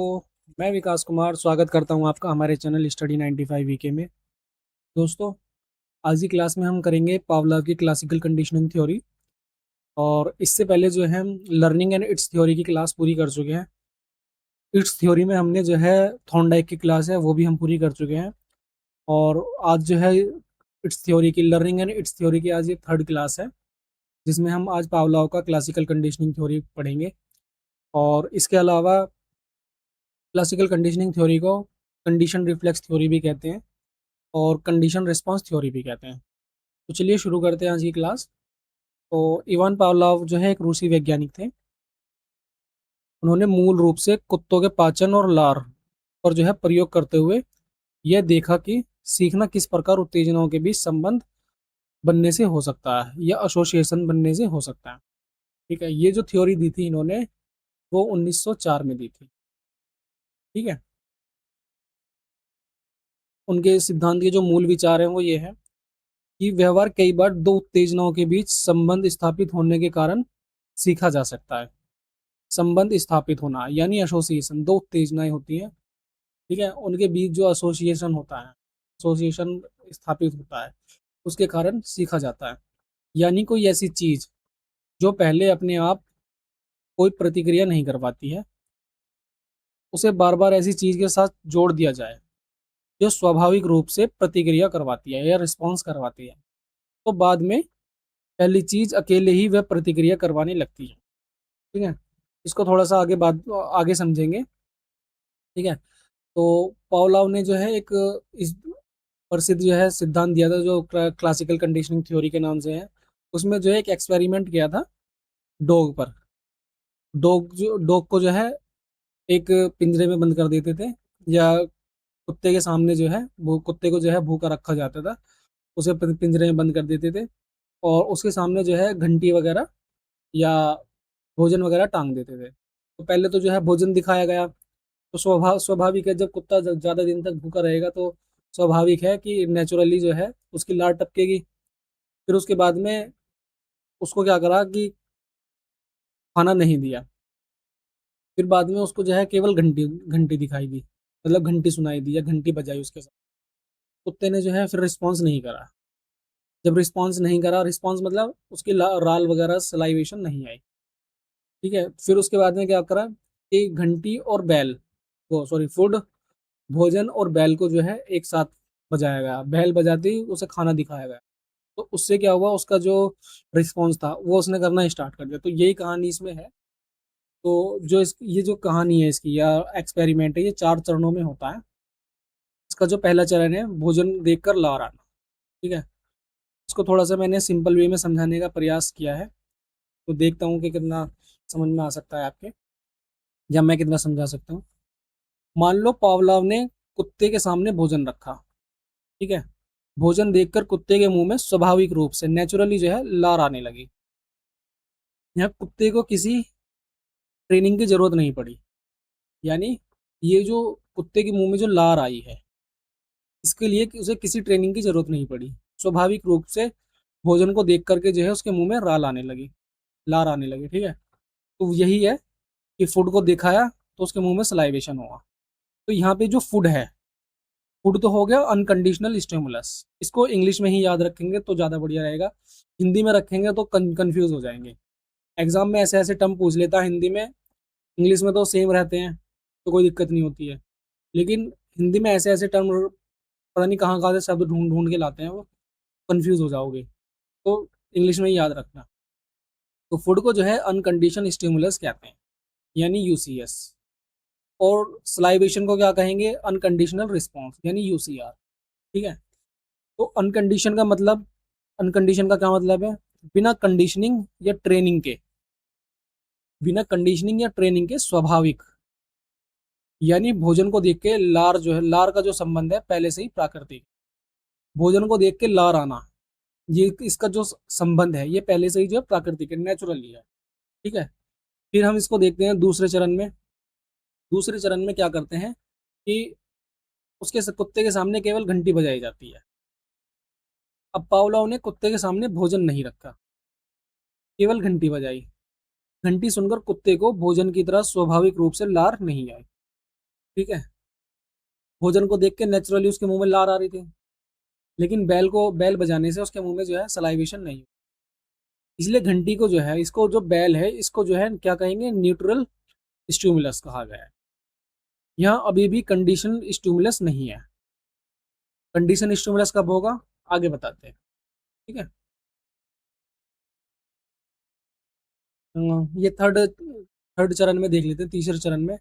तो मैं विकास कुमार स्वागत करता हूं आपका हमारे चैनल स्टडी 95 वीके में। दोस्तों, आज की क्लास में हम करेंगे पावलोव की क्लासिकल कंडीशनिंग थ्योरी। और इससे पहले जो है हम लर्निंग एंड इट्स थ्योरी की क्लास पूरी कर चुके हैं। इट्स थ्योरी में हमने जो है थॉर्नडाइक की क्लास है वो भी हम पूरी कर चुके हैं। और आज जो है इट्स थ्योरी की लर्निंग एंड इट्स थ्योरी की आज ये थर्ड क्लास है, जिसमें हम आज पावलोव का क्लासिकल कंडीशनिंग थ्योरी पढ़ेंगे। और इसके अलावा क्लासिकल कंडीशनिंग थ्योरी को कंडीशन रिफ्लेक्स थ्योरी भी कहते हैं और कंडीशन रिस्पांस थ्योरी भी कहते हैं। तो चलिए शुरू करते हैं आज की क्लास। तो इवान पावलोव जो है एक रूसी वैज्ञानिक थे। उन्होंने मूल रूप से कुत्तों के पाचन और लार पर जो है प्रयोग करते हुए यह देखा कि सीखना किस प्रकार उत्तेजनाओं के बीच संबंध बनने से हो सकता है या एसोसिएशन बनने से हो सकता है। ठीक है, ये जो थ्योरी दी थी इन्होंने वो 1904 में दी थी। ठीक है, उनके सिद्धांत के जो मूल विचार हैं वो ये है कि व्यवहार कई बार दो उत्तेजनाओं के बीच संबंध स्थापित होने के कारण सीखा जा सकता है। संबंध स्थापित होना यानी एसोसिएशन, दो उत्तेजनाएं होती हैं, ठीक है, उनके बीच जो एसोसिएशन होता है, एसोसिएशन स्थापित होता है, उसके कारण सीखा जाता है। यानी कोई ऐसी चीज जो पहले अपने आप कोई प्रतिक्रिया नहीं करवाती है, उसे बार बार ऐसी चीज के साथ जोड़ दिया जाए जो स्वाभाविक रूप से प्रतिक्रिया करवाती है या रिस्पॉन्स करवाती है, तो बाद में पहली चीज अकेले ही वह प्रतिक्रिया करवाने लगती है। ठीक है, इसको थोड़ा सा आगे समझेंगे। ठीक है, तो पावलोव ने जो है एक इस प्रसिद्ध जो है सिद्धांत दिया था जो क्लासिकल कंडीशनिंग थ्योरी के नाम से है। उसमें जो है एक एक्सपेरिमेंट किया था डॉग पर। डॉग को जो है एक पिंजरे में बंद कर देते थे, या कुत्ते के सामने जो है वो कुत्ते को जो है भूखा रखा जाता था, उसे पिंजरे में बंद कर देते थे और उसके सामने जो है घंटी वगैरह या भोजन वगैरह टांग देते थे। तो पहले तो जो है भोजन दिखाया गया, तो स्वाभाविक है जब कुत्ता ज़्यादा दिन तक भूखा रहेगा तो स्वाभाविक है कि नेचुरली जो है उसकी लार टपकेगी। फिर उसके बाद में उसको क्या करा कि खाना नहीं दिया। फिर बाद में उसको जो है केवल घंटी घंटी दिखाई दी, मतलब घंटी सुनाई दी या घंटी बजाई उसके साथ। कुत्ते ने जो है फिर रिस्पॉन्स नहीं करा। जब रिस्पॉन्स नहीं करा, रिस्पॉन्स मतलब उसकी राल वगैरह सलाइवेशन नहीं आई। ठीक है, फिर उसके बाद में क्या करा कि घंटी और बैल, वो सॉरी फूड, भोजन और बैल को जो है एक साथ बजाया गया। बैल बजाते ही उसे खाना दिखाया गया, तो उससे क्या हुआ, उसका जो रिस्पॉन्स था वो उसने करना स्टार्ट कर दिया। तो यही कहानी इसमें है। तो ये जो कहानी है इसकी या एक्सपेरिमेंट है, ये 4 चरणों में होता है। इसका जो पहला चरण है भोजन देखकर लार आना। ठीक है, इसको थोड़ा सा मैंने सिंपल वे में समझाने का प्रयास किया है, तो देखता हूँ कि कितना समझ में आ सकता है आपके, या मैं कितना समझा सकता हूँ। मान लो पावलोव ने कुत्ते के सामने भोजन रखा। ठीक है, भोजन देखकर कुत्ते के मुंह में स्वाभाविक रूप से नेचुरली जो है लार आने लगी। यहाँ कुत्ते को किसी ट्रेनिंग की जरूरत नहीं पड़ी। यानी ये जो कुत्ते के मुंह में जो लार आई है, इसके लिए उसे किसी ट्रेनिंग की जरूरत नहीं पड़ी। स्वाभाविक रूप से भोजन को देख करके जो है उसके मुंह में राल आने लगी, लार आने लगी। ठीक है, तो यही है कि फूड को दिखाया तो उसके मुंह में सलाइवेशन हुआ। तो यहाँ पे जो फूड है, फूड तो हो गया अनकंडीशनल स्टिमुलस। इसको इंग्लिश में ही याद रखेंगे तो ज़्यादा बढ़िया रहेगा, हिंदी में रखेंगे तो कंफ्यूज हो जाएंगे। एग्जाम में ऐसे ऐसे टर्म पूछ लेता है हिंदी में, इंग्लिश में तो सेम रहते हैं तो कोई दिक्कत नहीं होती है। लेकिन हिंदी में ऐसे ऐसे टर्म पता नहीं कहाँ कहाँ से शब्द ढूंढ ढूंढ के लाते हैं, वो कंफ्यूज हो जाओगे। तो इंग्लिश में ही याद रखना। तो फूड को जो है अनकंडीशन स्टिमुलस कहते हैं, यानी यूसीएस। और सलाइवेशन को क्या कहेंगे, अनकंडीशनल रिस्पॉन्स यानी यूसीआर। ठीक है, तो अनकंडीशन का क्या मतलब है, बिना कंडीशनिंग या ट्रेनिंग के, बिना कंडीशनिंग या ट्रेनिंग के स्वाभाविक। यानी भोजन को देख के लार जो है, लार का जो संबंध है पहले से ही प्राकृतिक। भोजन को देख के लार आना, ये इसका जो संबंध है ये पहले से ही जो है प्राकृतिक है, नेचुरली है। ठीक है, फिर हम इसको देखते हैं दूसरे चरण में। दूसरे चरण में क्या करते हैं कि कुत्ते के सामने केवल घंटी बजाई जाती है। अब पावलोव ने कुत्ते के सामने भोजन नहीं रखा, केवल घंटी बजाई। घंटी सुनकर कुत्ते को भोजन की तरह स्वाभाविक रूप से लार नहीं आई। ठीक है। भोजन को देख के नेचुरली उसके मुंह में लार आ रही थी, लेकिन बैल बजाने से उसके मुंह में जो है सलाइवेशन नहीं। इसलिए घंटी को जो है, इसको जो बैल है इसको जो है क्या कहेंगे, न्यूट्रल स्टिमुलस कहा गया है। यहाँ अभी भी कंडीशन स्टिमुलस नहीं है। कंडीशन स्टिमुलस कब होगा आगे बताते हैं। ठीक है। ये थर्ड थर्ड चरण में देख लेते हैं। तीसरे चरण में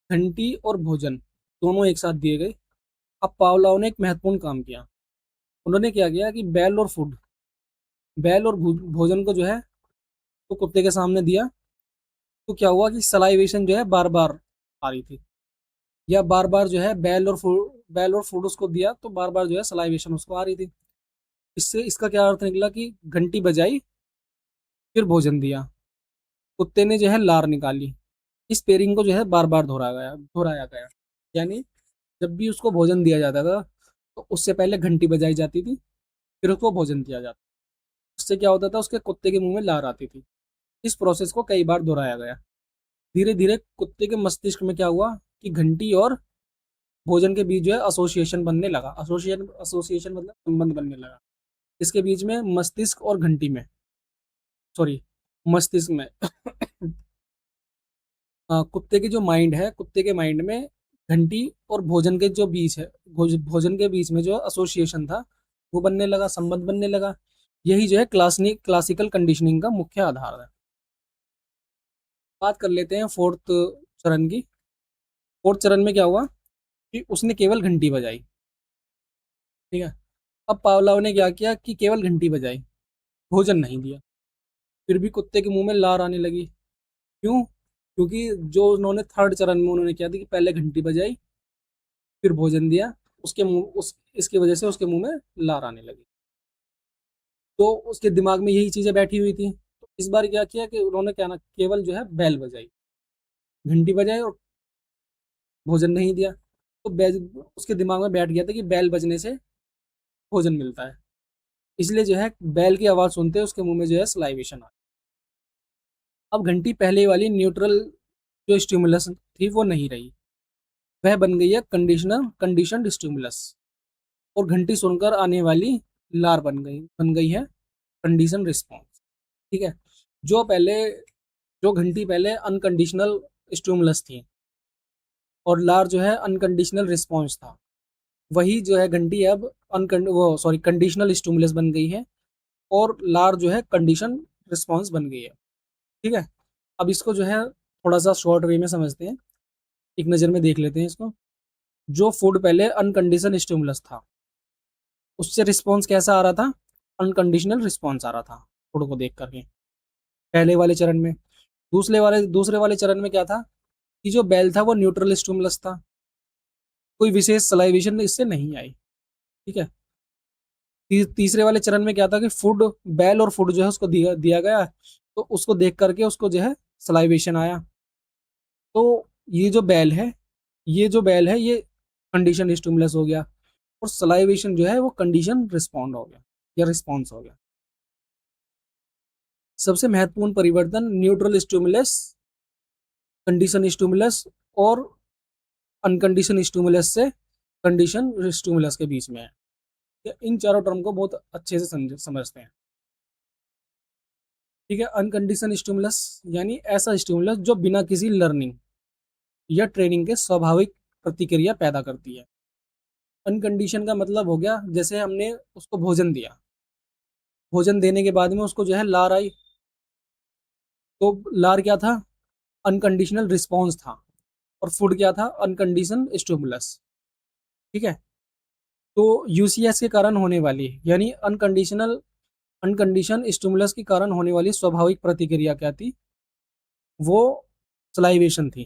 घंटी और भोजन दोनों एक साथ दिए गए। अब पावलोव ने एक महत्वपूर्ण काम किया। उन्होंने क्या किया कि बैल और भोजन को जो है तो कुत्ते के सामने दिया। तो क्या हुआ कि सलाइवेशन जो है बार बार आ रही थी, या बार बार जो है बैल और फूड उसको दिया तो बार बार जो है सलाइवेशन उसको आ रही थी। इससे इसका क्या अर्थ निकला कि घंटी बजाई फिर भोजन दिया, कुत्ते ने जो है लार निकाली। इस पेयरिंग को जो है बार बार दोहराया गया। यानी जब भी उसको भोजन दिया जाता था तो उससे पहले घंटी बजाई जाती थी, फिर उसको भोजन दिया जाता। उससे क्या होता था, उसके कुत्ते के मुंह में लार आती थी। इस प्रोसेस को कई बार दोहराया गया। धीरे धीरे कुत्ते के मस्तिष्क में क्या हुआ कि घंटी और भोजन के बीच जो है एसोसिएशन बनने लगा। एसोसिएशन मतलब संबंध बनने लगा। इसके बीच में मस्तिष्क और घंटी में, सॉरी, मस्तिष्क में कुत्ते की जो माइंड है, कुत्ते के माइंड में घंटी और भोजन के जो बीच है, भोजन के बीच में जो एसोसिएशन था वो बनने लगा, संबंध बनने लगा। यही जो है क्लासिकल कंडीशनिंग का मुख्य आधार है। बात कर लेते हैं फोर्थ चरण की। फोर्थ चरण में क्या हुआ कि उसने केवल घंटी बजाई। ठीक है। अब पावलाव ने क्या किया कि केवल घंटी बजाई, भोजन नहीं दिया। फिर भी कुत्ते के मुंह में लार आने लगी। क्यों? क्योंकि जो उन्होंने थर्ड चरण में उन्होंने किया था कि पहले घंटी बजाई फिर भोजन दिया, उसके मुंह उस इसकी वजह से उसके मुंह में लार आने लगी। तो उसके दिमाग में यही चीजें बैठी हुई थी। तो इस बार क्या किया कि उन्होंने क्या ना केवल जो है बैल बजाई, घंटी बजाई और भोजन नहीं दिया। तो उसके दिमाग में बैठ गया था कि बैल बजने से भोजन मिलता है। इसलिए जो है बैल की आवाज सुनते उसके मुंह में जो है सलाइवेशन आ। अब घंटी पहले वाली न्यूट्रल जो स्टिमुलस थी वो नहीं रही, वह बन गई है कंडीशनड स्टिमुलस। और घंटी सुनकर आने वाली लार बन गई है कंडीशन रिस्पॉन्स। ठीक है। जो पहले जो घंटी पहले अनकंडीशनल स्टिमुलस थी और लार जो है अनकंडीशनल रिस्पॉन्स था, वही जो है घंटी अब अनकंड वो सॉरी कंडीशनल स्टिमुलस बन गई है और लार जो है कंडीशन रिस्पॉन्स बन गई है। ठीक है। अब इसको जो है थोड़ा सा शॉर्ट वे में समझते हैं, एक नज़र में देख लेते हैं इसको। जो फूड पहले अनकंडीशनल स्टिमुलस था उससे रिस्पॉन्स कैसा आ रहा था, अनकंडीशनल रिस्पॉन्स आ रहा था फूड को देख करके, पहले वाले चरण में। दूसरे वाले चरण में क्या था कि जो बैल था वो न्यूट्रल स्टिमुलस था, कोई विशेष सलाइवेशन इससे नहीं आई। ठीक है। तीसरे वाले चरण में क्या था कि बैल और फूड जो है उसको दिया दिया गया, तो उसको देख करके उसको जो है सलाइवेशन आया। तो ये जो बैल है ये कंडीशन स्टिमुलस हो गया और सलाइवेशन जो है वो कंडीशन रिस्पॉन्ड हो गया या रिस्पॉन्स हो गया। सबसे महत्वपूर्ण परिवर्तन न्यूट्रल स्टिमुलस, कंडीशन स्टिमुलस और अनकंडीशन स्टिमुलस से कंडीशन स्टिमुलस के बीच में है। इन चारों टर्म को बहुत अच्छे से समझते हैं। ठीक है। अनकंडीशन स्टिमुलस यानी ऐसा स्टिमुलस जो बिना किसी लर्निंग या ट्रेनिंग के स्वाभाविक प्रतिक्रिया पैदा करती है। अनकंडीशन का मतलब हो गया जैसे हमने उसको भोजन दिया, भोजन देने के बाद में उसको जो है लार आई, तो लार क्या था, अनकंडीशनल रिस्पॉन्स था। और फूड क्या था, अनकंडीशन स्टिमुलस। ठीक है। तो यूसीएस के कारण होने वाली यानी अनकंडीशन स्टिमुलस के कारण होने वाली स्वाभाविक प्रतिक्रिया क्या थी, वो सलाइवेशन थी।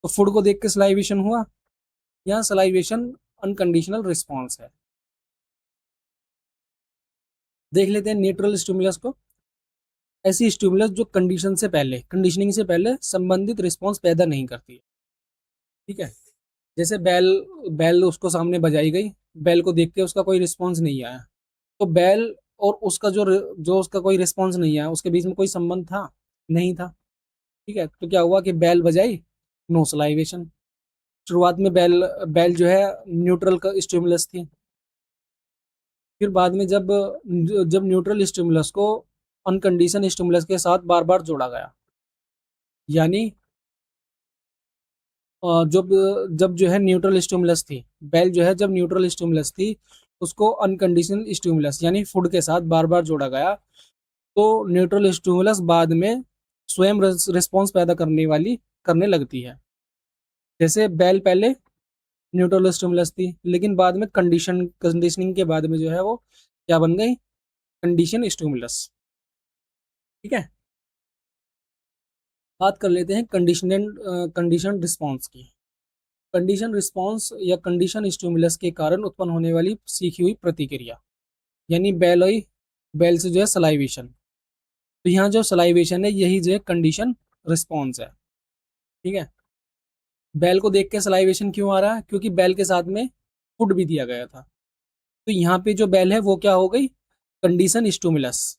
तो फूड को देख के सलाइवेशन हुआ, यहाँ सलाइवेशन अनकंडीशनल रिस्पॉन्स है। देख लेते हैं न्यूट्रल स्टिमुलस को। ऐसी स्टिमुलस जो कंडीशनिंग से पहले संबंधित रिस्पॉन्स पैदा नहीं करती है। ठीक है। जैसे बैल बैल उसको सामने बजाई गई, बैल को देख के उसका कोई रिस्पॉन्स नहीं आया, तो बैल और उसका जो उसका कोई रिस्पॉन्स नहीं आया उसके बीच में कोई संबंध था नहीं था। ठीक है। तो क्या हुआ कि बैल बजाई, नो सलाइवेशन। शुरुआत में बेल बेल जो है न्यूट्रल का स्टिमुलस थी। फिर बाद में जब जब न्यूट्रल स्टिमुलस को अनकंडीशन स्टिमुलस के साथ बार बार जोड़ा गया, यानी जब जब जो है न्यूट्रल स्टिमुलस थी, बेल जो है जब न्यूट्रल स्टिमुलस थी, उसको अनकंडीशनल स्टिमुलस यानी फूड के साथ बार बार जोड़ा गया, तो न्यूट्रल स्टिमुलस बाद में स्वयं रिस्पॉन्स पैदा करने लगती है। जैसे बेल पहले न्यूट्रल स्टिमुलस थी, लेकिन बाद में कंडीशनिंग के बाद में जो है वो क्या बन गई, कंडीशन स्टिमुलस। ठीक है, बात कर लेते हैं कंडीशन रिस्पॉन्स की। कंडीशन रिस्पॉन्स या कंडीशन स्टिमुलस के कारण उत्पन्न होने वाली सीखी हुई प्रतिक्रिया, यानी बेल से जो है सलाइवेशन। तो यहाँ जो सलाइवेशन है यही जो है कंडीशन रिस्पॉन्स है। ठीक है, बेल को देख के सलाइवेशन क्यों आ रहा है, क्योंकि बेल के साथ में फूड भी दिया गया था। तो यहाँ पे जो बेल है वो क्या हो गई, कंडीशन स्टिमुलस।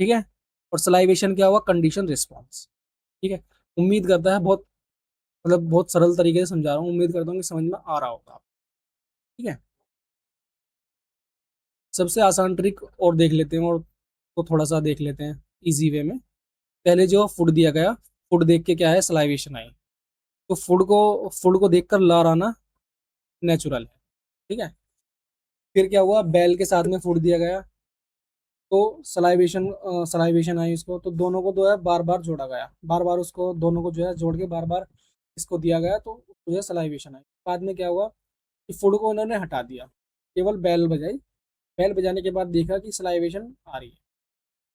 ठीक है, और सलाइवेशन क्या हुआ, कंडीशन रिस्पॉन्स। ठीक है, उम्मीद करता है बहुत सरल तरीके से समझा रहा हूँ, उम्मीद करता हूँ कि समझ में आ रहा होगा। ठीक है, सबसे आसान ट्रिक और देख लेते हैं, और तो थोड़ा सा देख लेते हैं इजी वे में। पहले जो फूड दिया गया, फूड देख के क्या है, सलाइवेशन आई। तो फूड को देखकर लार आना नेचुरल है। ठीक है, फिर क्या हुआ, बेल के साथ में फूड दिया गया, तो सलाइवेशन आई उसको, तो दोनों को जो है बार बार जोड़ा गया, बार बार उसको दोनों को जो है जोड़ के बार बार इसको दिया गया, तो जो है सलाइवेशन आई। बाद में क्या हुआ कि फूड को उन्होंने हटा दिया, केवल बेल बजाई। बेल बजाने के बाद देखा कि सलाइवेशन आ रही है।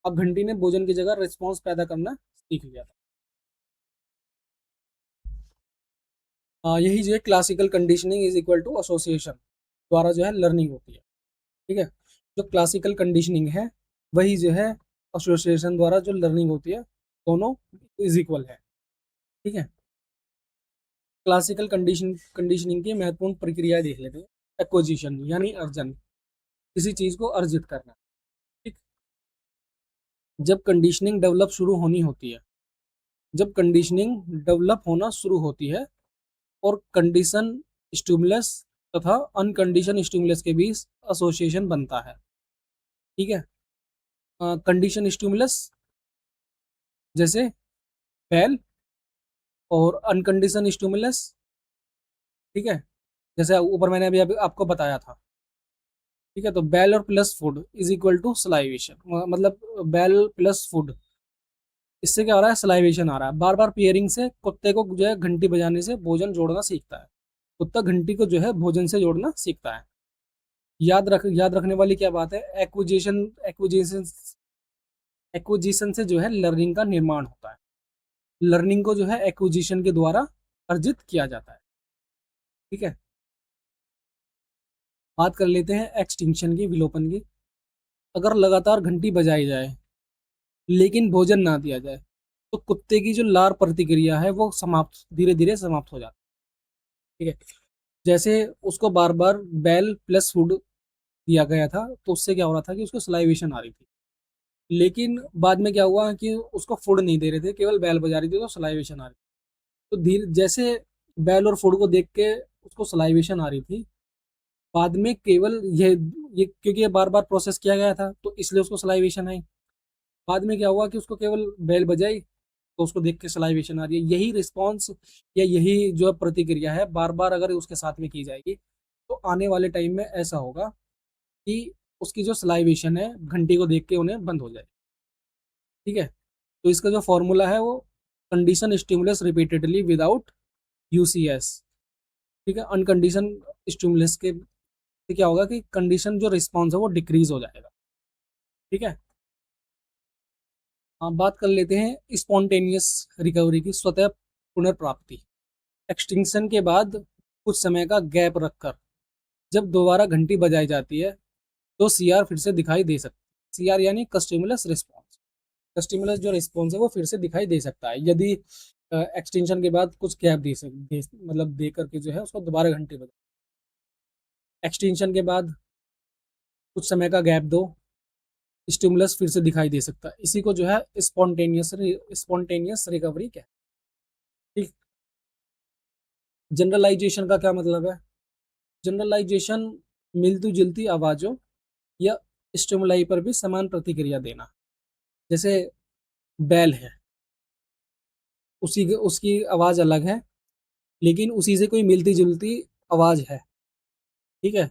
अब घंटी ने भोजन की जगह रिस्पॉन्स पैदा करना सीख लिया था। यही जो है classical conditioning is equal to association द्वारा जो है लर्निंग होती है। ठीक है, जो क्लासिकल कंडीशनिंग है वही जो है एसोसिएशन द्वारा जो लर्निंग होती है, दोनों इज इक्वल है। ठीक है, क्लासिकल कंडीशनिंग की महत्वपूर्ण प्रक्रिया देख लेते हैं। एक्विजिशन यानी अर्जन, किसी चीज को अर्जित करना। ठीक, जब कंडीशनिंग डेवलप शुरू होनी होती है, जब कंडीशनिंग डेवलप होना शुरू होती है और कंडीशन स्टिमुलस तथा अनकंडीशन स्टिमुलस के बीच एसोसिएशन बनता है। ठीक है, कंडीशन स्टिमुलस जैसे बेल, और अनकंडीशन स्टिमुलस, ठीक है, जैसे ऊपर मैंने अभी आपको बताया था। ठीक है, तो बेल और plus food is equal to salivation, मतलब बेल प्लस फूड, इससे क्या हो रहा है, सलाइवेशन आ रहा है। बार बार पेयरिंग से कुत्ते को जो है घंटी बजाने से भोजन जोड़ना सीखता है। कुत्ता घंटी को जो है भोजन से जोड़ना सीखता है। याद रखने वाली क्या बात है, एक्विजिशन एक्विजिशन से जो है लर्निंग का निर्माण होता है। लर्निंग को जो है एक्विजिशन के द्वारा अर्जित किया जाता है। ठीक है, बात कर लेते हैं एक्सटिंक्शन की, विलोपन की। अगर लगातार घंटी बजाई जाए लेकिन भोजन ना दिया जाए, तो कुत्ते की जो लार प्रतिक्रिया है वो समाप्त, धीरे धीरे समाप्त हो जाती है। ठीक है, जैसे उसको बार बार बेल प्लस फूड दिया गया था, तो उससे क्या हो रहा था कि उसको सलाइवेशन आ रही थी। लेकिन बाद में क्या हुआ कि उसको फूड नहीं दे रहे थे, केवल बैल बजा रही थी, तो सलाइवेशन आ रही थी। तो धीरे जैसे बैल और फूड को देख के उसको सलाइवेशन आ रही थी, बाद में केवल ये क्योंकि ये बार बार प्रोसेस किया गया था, तो इसलिए उसको सलाइवेशन आई। बाद में क्या हुआ कि उसको केवल बैल बजाई, तो उसको देख के सलाइवेशन आ रही है। यही रिस्पॉन्स या यही जो प्रतिक्रिया है बार बार अगर उसके साथ में की जाएगी, तो आने वाले टाइम में ऐसा होगा कि उसकी जो सलाइवेशन है घंटी को देख के उन्हें बंद हो जाए। ठीक है, तो इसका जो फॉर्मूला है वो condition stimulus repeatedly without UCS. ठीक है, अनकंडीशन स्टिमुलस के से क्या होगा कि कंडीशन जो रिस्पॉन्स है वो डिक्रीज हो जाएगा। ठीक है, हम बात कर लेते हैं स्पॉन्टेनियस रिकवरी की, स्वतः पुनर्प्राप्ति। एक्सटिंक्शन के बाद कुछ समय का गैप रखकर जब दोबारा घंटी बजाई जाती है, तो सीआर फिर से दिखाई दे सकती है। सीआर यानी कस्टिमुलस रिस्पॉन्स। कस्टिमुलस जो रिस्पॉन्स है वो फिर से दिखाई दे सकता है यदि एक्सटेंशन के बाद कुछ गैप मतलब दे करके जो है उसको दोबारा घंटी बजा। एक्सटेंशन के बाद कुछ समय का गैप दो, स्टिमुलस फिर से दिखाई दे सकता है। इसी को जो है स्पॉन्टेनियस रिकवरी कहते हैं। ठीक, जनरलाइजेशन का क्या मतलब है? जनरलाइजेशन मिलती जुलती आवाज़ों या स्टिमुलाई पर भी समान प्रतिक्रिया देना। जैसे बैल है, उसकी आवाज़ अलग है, लेकिन उसी से कोई मिलती जुलती आवाज़ है, ठीक है,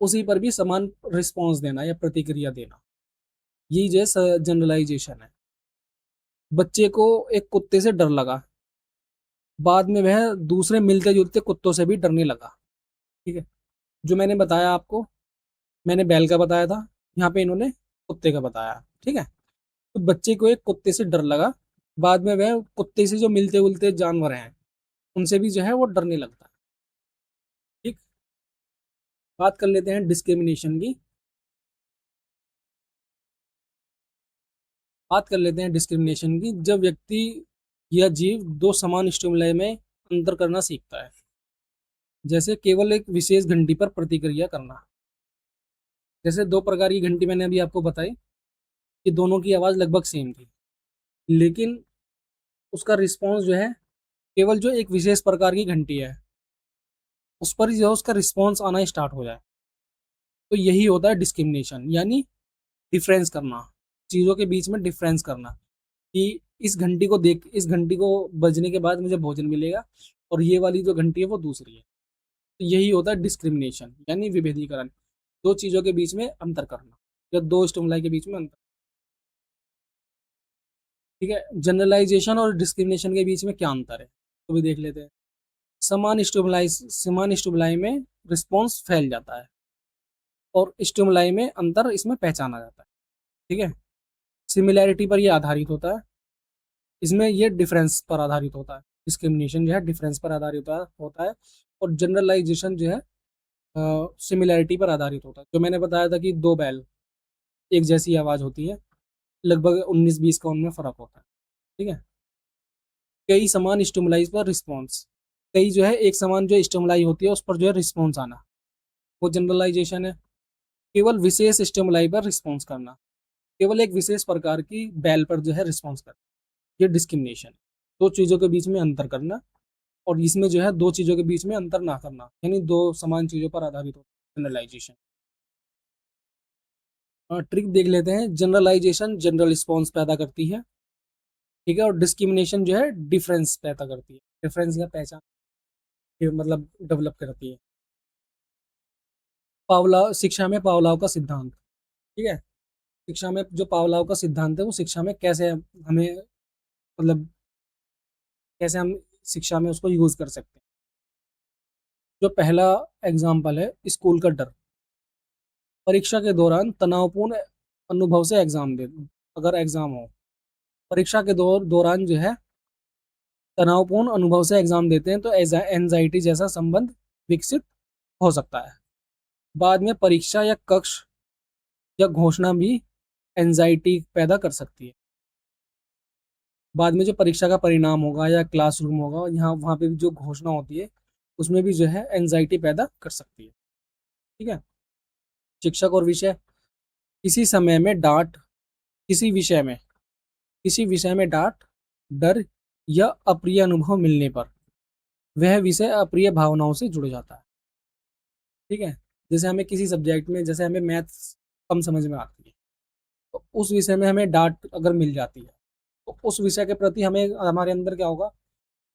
उसी पर भी समान रिस्पॉन्स देना या प्रतिक्रिया देना, यही जो जनरलाइजेशन है। बच्चे को एक कुत्ते से डर लगा, बाद में वह दूसरे मिलते जुलते कुत्तों से भी डरने लगा, ठीक है। जो मैंने बताया आपको, मैंने बैल का बताया था, यहाँ पे इन्होंने कुत्ते का बताया, ठीक है। तो बच्चे को एक कुत्ते से डर लगा, बाद में वह कुत्ते से जो मिलते जुलते जानवर हैं उनसे भी जो है वो डरने लगता है, ठीक। बात कर लेते हैं डिस्क्रिमिनेशन की। बात कर लेते हैं डिस्क्रिमिनेशन की, जब व्यक्ति या जीव दो समान स्टिमुलाई में अंतर करना सीखता है। जैसे केवल एक विशेष घंटी पर प्रतिक्रिया करना। जैसे दो प्रकार की घंटी मैंने अभी आपको बताई कि दोनों की आवाज़ लगभग सेम थी, लेकिन उसका रिस्पॉन्स जो है, केवल जो एक विशेष प्रकार की घंटी है उस पर ही जो है उसका रिस्पॉन्स आना स्टार्ट हो जाए, तो यही होता है डिस्क्रिमिनेशन, यानी डिफरेंस करना, चीज़ों के बीच में डिफरेंस करना, कि इस घंटी को बजने के बाद मुझे भोजन मिलेगा और ये वाली जो घंटी है वो दूसरी है। तो यही होता है डिस्क्रिमिनेशन, यानी विभेदीकरण, दो चीज़ों के बीच में अंतर करना या दो स्टिमुलाई के बीच में अंतर, ठीक है। जनरलाइजेशन और डिस्क्रिमिनेशन के बीच में क्या अंतर है तो भी देख लेते हैं। समान स्टिमुलाई में रिस्पॉन्स फैल जाता है और स्टिमुलाई में अंतर इसमें पहचाना जाता है, ठीक है। सिमिलैरिटी पर ये आधारित होता है, इसमें ये डिफरेंस पर आधारित होता है। डिस्क्रिमिनेशन जो है डिफरेंस पर आधारित होता है और जनरलाइजेशन जो है सिमिलैरिटी पर आधारित होता है। जो मैंने बताया था कि दो बैल एक जैसी आवाज़ होती है, लगभग 19-20 का उनमें फ़र्क होता है, ठीक है। कई समान स्टिमुलाई पर रिस्पॉन्स, कई जो है एक समान जो स्टिमुलाई होती है उस पर जो है रिस्पॉन्स आना, वो जनरलाइजेशन है। केवल विशेष स्टिमुलाई पर रिस्पॉन्स करना, केवल एक विशेष प्रकार की बैल पर जो है रिस्पॉन्स करना, ये डिस्क्रिमिनेशन है। दो चीज़ों के बीच में अंतर करना, और इसमें जो है दो चीज़ों के बीच में अंतर ना करना, यानी दो समान चीज़ों पर आधारित हो, जनरलाइजेशन। ट्रिक देख लेते हैं। जनरलाइजेशन जनरल रिस्पॉन्स पैदा करती है, ठीक है, और डिस्क्रिमिनेशन जो है डिफरेंस पैदा करती है, डिफरेंस या पहचान ये मतलब डेवलप करती है। पावला शिक्षा में पावलाव का सिद्धांत, ठीक है। शिक्षा में जो पावलाव का सिद्धांत है वो शिक्षा में कैसे हमें मतलब कैसे हम शिक्षा में उसको यूज कर सकते हैं। जो पहला एग्जाम्पल है, स्कूल का डर। परीक्षा के दौरान तनावपूर्ण अनुभव से अगर एग्जाम हो, परीक्षा के दौरान जो है तनावपूर्ण अनुभव से एग्जाम देते हैं तो एंजाइटी जैसा संबंध विकसित हो सकता है। बाद में परीक्षा या कक्ष या घोषणा भी एंजाइटी पैदा कर सकती है। बाद में जो परीक्षा का परिणाम होगा या क्लासरूम होगा, यहाँ वहाँ पे भी जो घोषणा होती है उसमें भी जो है एंजाइटी पैदा कर सकती है, ठीक है। शिक्षक और विषय। किसी समय में डांट किसी विषय में किसी विषय में डांट, डर या अप्रिय अनुभव मिलने पर वह विषय अप्रिय भावनाओं से जुड़ जाता है, ठीक है। जैसे हमें किसी सब्जेक्ट में, जैसे हमें मैथ्स कम समझ में आती है, तो उस विषय में हमें डांट अगर मिल जाती है तो उस विषय के प्रति हमें हमारे अंदर क्या होगा,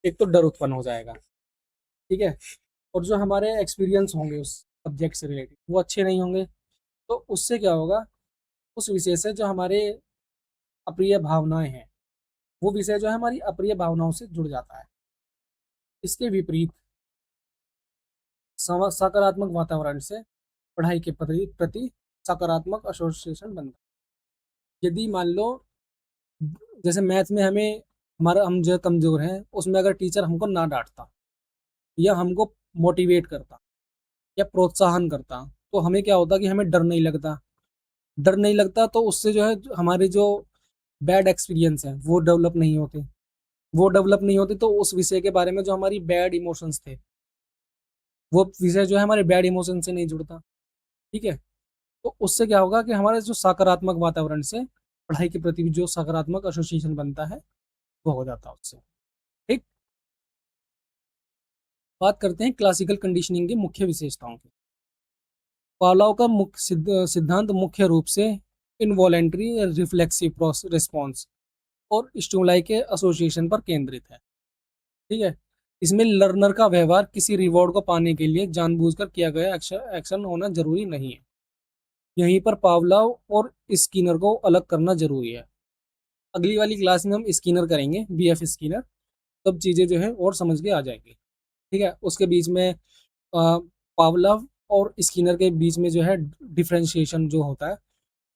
एक तो डर उत्पन्न हो जाएगा, ठीक है। और जो हमारे एक्सपीरियंस होंगे उस सब्जेक्ट से रिलेटेड वो अच्छे नहीं होंगे, तो उससे क्या होगा, उस विषय से जो हमारे अप्रिय भावनाएं हैं वो विषय जो है हमारी अप्रिय भावनाओं से जुड़ जाता है। इसके विपरीत सकारात्मक वातावरण से पढ़ाई के प्रति सकारात्मक एसोसिएशन बनता है। यदि मान लो जैसे मैथ में हम जो कमजोर हैं उसमें अगर टीचर हमको ना डांटता या हमको मोटिवेट करता या प्रोत्साहन करता, तो हमें क्या होता कि हमें डर नहीं लगता, तो उससे जो है हमारे जो बैड एक्सपीरियंस है वो डेवलप नहीं होते, तो उस विषय के बारे में जो हमारी बैड इमोशंस थे वो विषय जो है हमारे बैड इमोशन से नहीं जुड़ता, ठीक है। तो उससे क्या होगा कि हमारे जो सकारात्मक वातावरण से पढ़ाई के प्रति भी जो सकारात्मक एसोसिएशन बनता है वो हो जाता है उससे, ठीक। बात करते हैं क्लासिकल कंडीशनिंग की मुख्य विशेषताओं की। पावलोव का मुख्य सिद्धांत मुख्य रूप से इनवॉलेंट्री रिफ्लेक्सिव रिस्पॉन्स और स्टिमुलाई के एसोसिएशन पर केंद्रित है। ठीक है, इसमें लर्नर का व्यवहार किसी रिवॉर्ड को पाने के लिए जानबूझकर किया गया एक्शन होना जरूरी नहीं है। यहीं पर पावलोव और स्किनर को अलग करना जरूरी है। अगली वाली क्लास में हम स्किनर करेंगे, बीएफ स्किनर, तब चीजें जो है और समझ के आ जाएंगी। ठीक है, उसके बीच में पावलोव और स्किनर के बीच में जो है डिफरेंशिएशन जो होता है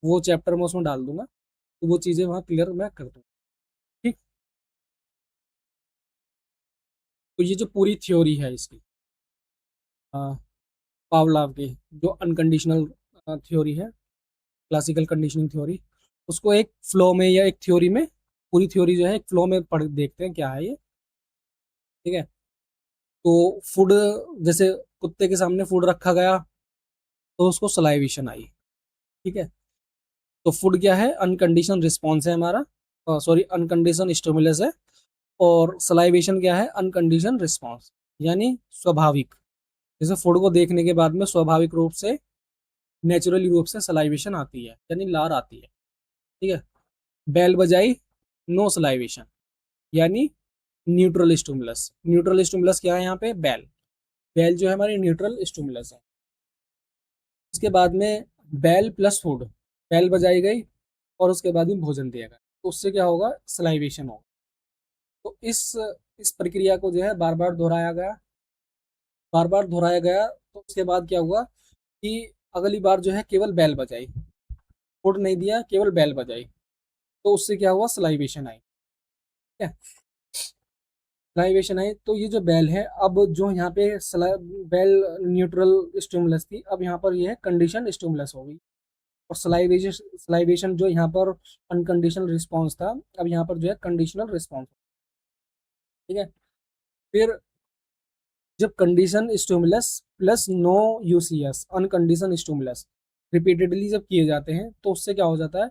वो चैप्टर में उसमें डाल दूंगा, तो वो चीजें वहाँ क्लियर मैं कर दूंगा। ठीक, तो ये जो पूरी थ्योरी है इसकी, पावलोव की जो अनकंडीशनल थ्योरी है, क्लासिकल कंडीशनिंग थ्योरी, उसको एक फ्लो में या एक थ्योरी में, पूरी थ्योरी जो है एक फ्लो में पढ़ देखते हैं क्या है ये। ठीक है, तो फूड, जैसे कुत्ते के सामने फूड रखा गया तो उसको सलाइवेशन आई। ठीक है, तो फूड क्या है, अनकंडीशन रिस्पॉन्स है हमारा, सॉरी अनकंडीशन स्टिमुलस है। और सलाइवेशन क्या है, अनकंडीशन रिस्पॉन्स, यानी स्वाभाविक। जैसे फूड को देखने के बाद में स्वाभाविक रूप से, नेचुरली रूप से सलाइवेशन आती है, यानी लार आती है। ठीक है, बेल बजाई, नो सलाइवेशन, यानी न्यूट्रल स्टिमुलस। न्यूट्रल स्टिमुलस क्या है यहाँ पे, बेल। बेल जो है हमारी न्यूट्रल स्टिमुलस है। इसके बाद में बेल प्लस फूड, बेल बजाई गई और उसके बाद में भोजन दिया गया, तो उससे क्या होगा, सलाइवेशन होगा। तो इस प्रक्रिया को जो है बार बार दोहराया गया, बार बार दोहराया गया, तो उसके बाद क्या हुआ कि अगली बार जो है केवल बेल बजाई, फूड नहीं दिया, केवल बेल बजाई, तो उससे क्या हुआ, सलाइवेशन आई। ठीक है, सलाइवेशन आई, तो ये जो बेल है, अब जो यहाँ पे बेल न्यूट्रल स्टिमुलस थी, अब यहाँ पर ये है कंडीशन स्टिमुलस हो गई। और सलाइवेशन, सलाइवेशन जो यहाँ पर अनकंडीशनल रिस्पॉन्स था, अब यहाँ पर जो है कंडीशनल रिस्पॉन्स। ठीक है, फिर जब conditioned stimulus plus no UCS, unconditioned stimulus repeatedly जब किए जाते हैं, तो उससे क्या हो जाता है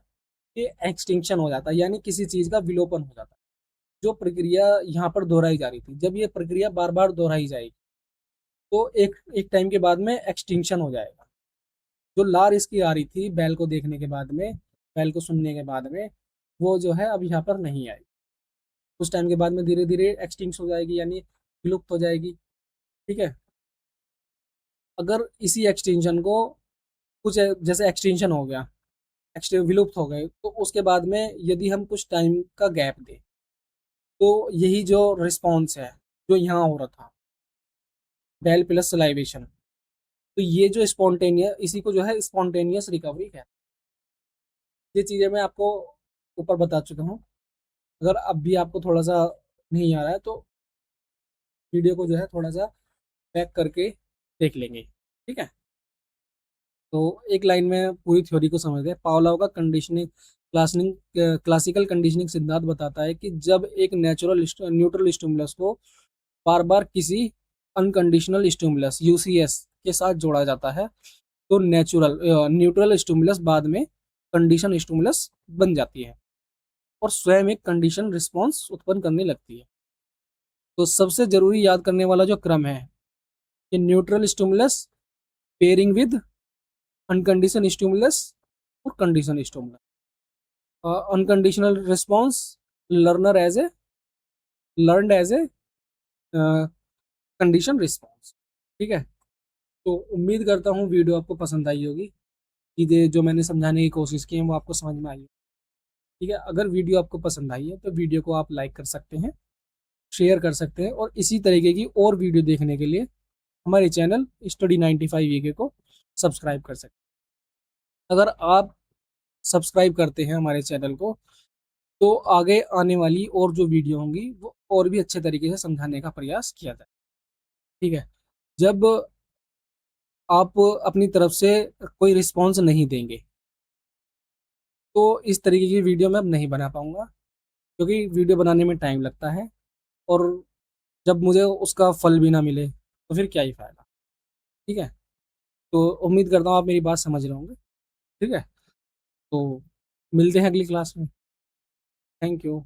कि एक्सटिंक्शन हो जाता है, यानी किसी चीज का विलोपन हो जाता है। जो प्रक्रिया यहाँ पर दोहराई जा रही थी, जब ये प्रक्रिया बार बार दोहराई जाएगी तो एक एक टाइम के बाद में एक्सटिंक्शन हो जाएगा। जो लार इसकी आ रही थी बैल को देखने के बाद में, बैल को सुनने के बाद में, वो जो है अब यहाँ पर नहीं आई। कुछ टाइम के बाद में धीरे धीरे एक्सटिंक्ट हो जाएगी, यानी विलुप्त हो जाएगी। ठीक है, अगर इसी एक्सटेंशन को कुछ जैसे एक्सटेंशन हो गया, विलुप्त हो गए, तो उसके बाद में यदि हम कुछ टाइम का गैप दें, तो यही जो रिस्पॉन्स है जो यहाँ हो रहा था, बेल प्लस सलाइवेशन, तो ये जो स्पॉन्टेनियस, इसी को जो है स्पॉन्टेनियस रिकवरी है। ये चीज़ें मैं आपको ऊपर बता चुका हूँ। अगर अब भी आपको थोड़ा सा नहीं आ रहा है तो वीडियो को जो है थोड़ा सा बैक करके देख लेंगे। ठीक है, तो एक लाइन में पूरी थ्योरी को समझ गए। पावलोव का कंडीशनिंग क्लासिकल कंडीशनिंग सिद्धांत बताता है कि जब एक नेचुरल न्यूट्रल स्टिमुलस को बार बार किसी अनकंडीशनल स्टिमुलस यूसीएस के साथ जोड़ा जाता है, तो न्यूट्रल स्टिमुलस बाद में कंडीशन स्टिमुलस बन जाती है और स्वयं एक कंडीशन रिस्पॉन्स उत्पन्न करने लगती है। तो सबसे जरूरी याद करने वाला जो क्रम है कि neutral stimulus pairing with unconditioned stimulus और conditioned stimulus, unconditional response learner as a learned as a conditioned response. ठीक है, तो उम्मीद करता हूँ वीडियो आपको पसंद आई होगी, चीज़ें जो मैंने समझाने की कोशिश की है वो आपको समझ में आई है। ठीक है, अगर वीडियो आपको पसंद आई है तो वीडियो को आप लाइक कर सकते हैं, शेयर कर सकते हैं, और इसी तरीके की और वीडियो देखने के लिए हमारे चैनल स्टडी 95 वीके को सब्सक्राइब कर सकते हैं। अगर आप सब्सक्राइब करते हैं हमारे चैनल को, तो आगे आने वाली और जो वीडियो होंगी वो और भी अच्छे तरीके से समझाने का प्रयास किया जाए। ठीक है, जब आप अपनी तरफ से कोई रिस्पॉन्स नहीं देंगे तो इस तरीके की वीडियो मैं अब नहीं बना पाऊँगा, क्योंकि वीडियो बनाने में टाइम लगता है, और जब मुझे उसका फल भी ना मिले तो फिर क्या ही फ़ायदा। ठीक है, तो उम्मीद करता हूँ आप मेरी बात समझ रहे होंगे। ठीक है, तो मिलते हैं अगली क्लास में। Thank you.